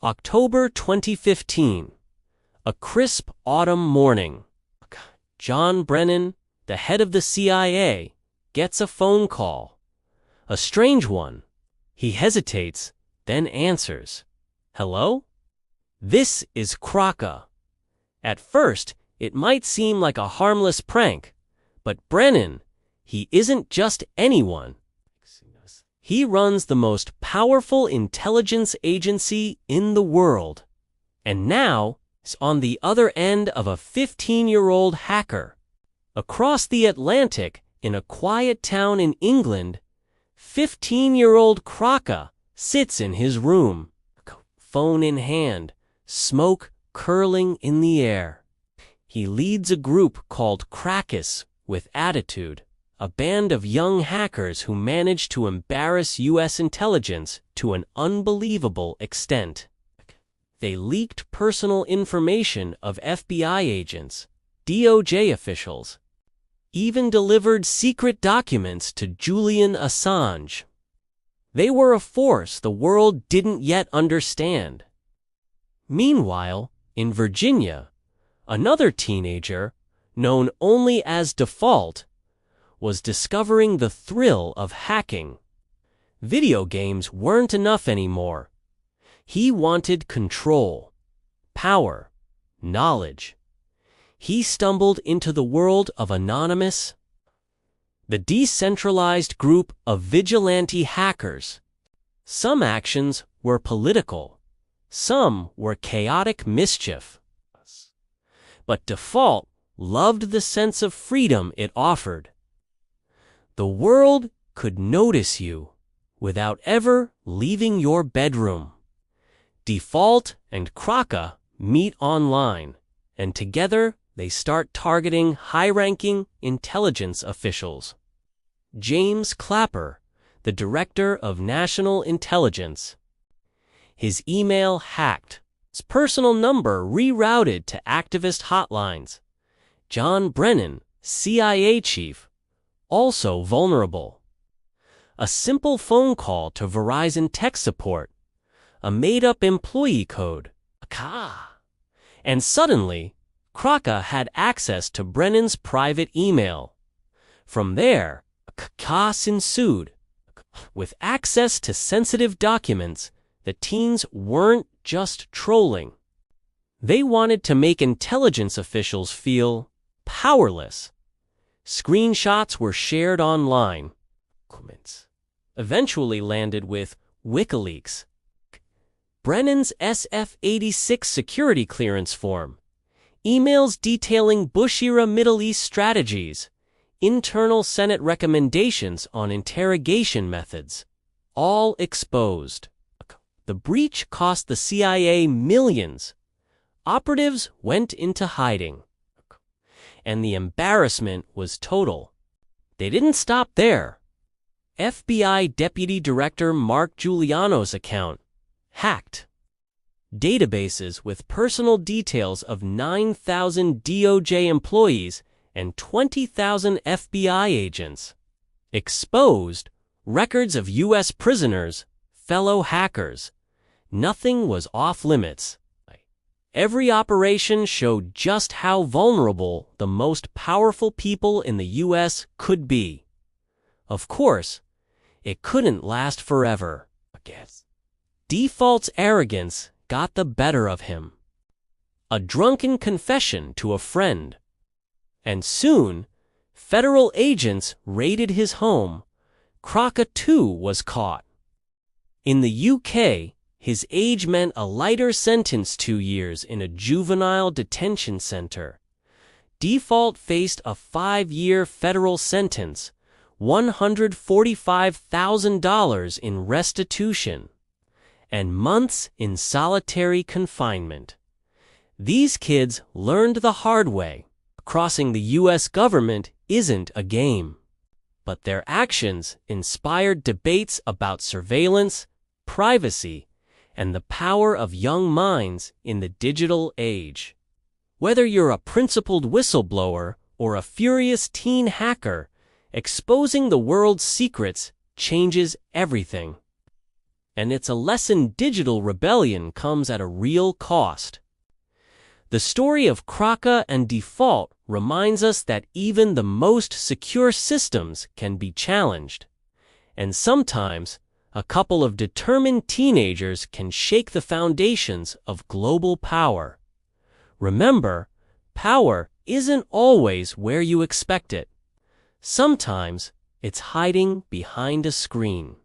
October 2015. A crisp autumn morning. John Brennan, the head of the CIA, gets a phone call. A strange one. He hesitates, then answers. Hello? This is Kraka. At first, it might seem like a harmless prank, but Brennan, he isn't just anyone. He runs the most powerful intelligence agency in the world. And now, is on the other end of a 15-year-old hacker. Across the Atlantic, in a quiet town in England, 15-year-old Kraka sits in his room, phone in hand, smoke curling in the air. He leads a group called Crackas With Attitude, a band of young hackers who manage to embarrass U.S. intelligence to an unbelievable extent. They leaked personal information of FBI agents, DOJ officials, even delivered secret documents to Julian Assange. They were a force the world didn't yet understand. Meanwhile, in Virginia, another teenager, known only as Default, was discovering the thrill of hacking. Video games weren't enough anymore. He wanted control, power, knowledge. He stumbled into the world of Anonymous, the decentralized group of vigilante hackers. Some actions were political, some were chaotic mischief. But Default loved the sense of freedom it offered. The world could notice you without ever leaving your bedroom. Default and Kraka meet online, and together they start targeting high-ranking intelligence officials. James Clapper, the Director of National Intelligence. His email hacked, his personal number rerouted to activist hotlines. John Brennan, CIA chief, also vulnerable. A simple phone call to Verizon tech support, a made-up employee code, and suddenly, Kraka had access to Brennan's private email. From there, chaos ensued. With access to sensitive documents, the teens weren't just trolling. They wanted to make intelligence officials feel powerless. Screenshots were shared online. Eventually landed with WikiLeaks. Brennan's SF-86 security clearance form. Emails detailing Bush-era Middle East strategies. Internal Senate recommendations on interrogation methods. All exposed. The breach cost the CIA millions. Operatives went into hiding. And the embarrassment was total. They didn't stop there. FBI Deputy Director Mark Giuliano's account hacked. Databases with personal details of 9,000 DOJ employees and 20,000 FBI agents. Exposed records of U.S. prisoners, fellow hackers. Nothing was off limits. Every operation showed just how vulnerable the most powerful people in the U.S. could be. Of course, it couldn't last forever. Default's arrogance got the better of him. A drunken confession to a friend. And soon, federal agents raided his home. Kraka too was caught. In the UK, his age meant a lighter sentence, 2 years in a juvenile detention center. Default faced a 5-year federal sentence, $145,000 in restitution, and months in solitary confinement. These kids learned the hard way. Crossing the U.S. government isn't a game. But their actions inspired debates about surveillance, privacy, and the power of young minds in the digital age. Whether you're a principled whistleblower or a furious teen hacker, exposing the world's secrets changes everything. and it's a lesson digital rebellion comes at a real cost. The story of Kraka and Default reminds us that even the most secure systems can be challenged. And sometimes, a couple of determined teenagers can shake the foundations of global power. Remember, power isn't always where you expect it. Sometimes, it's hiding behind a screen.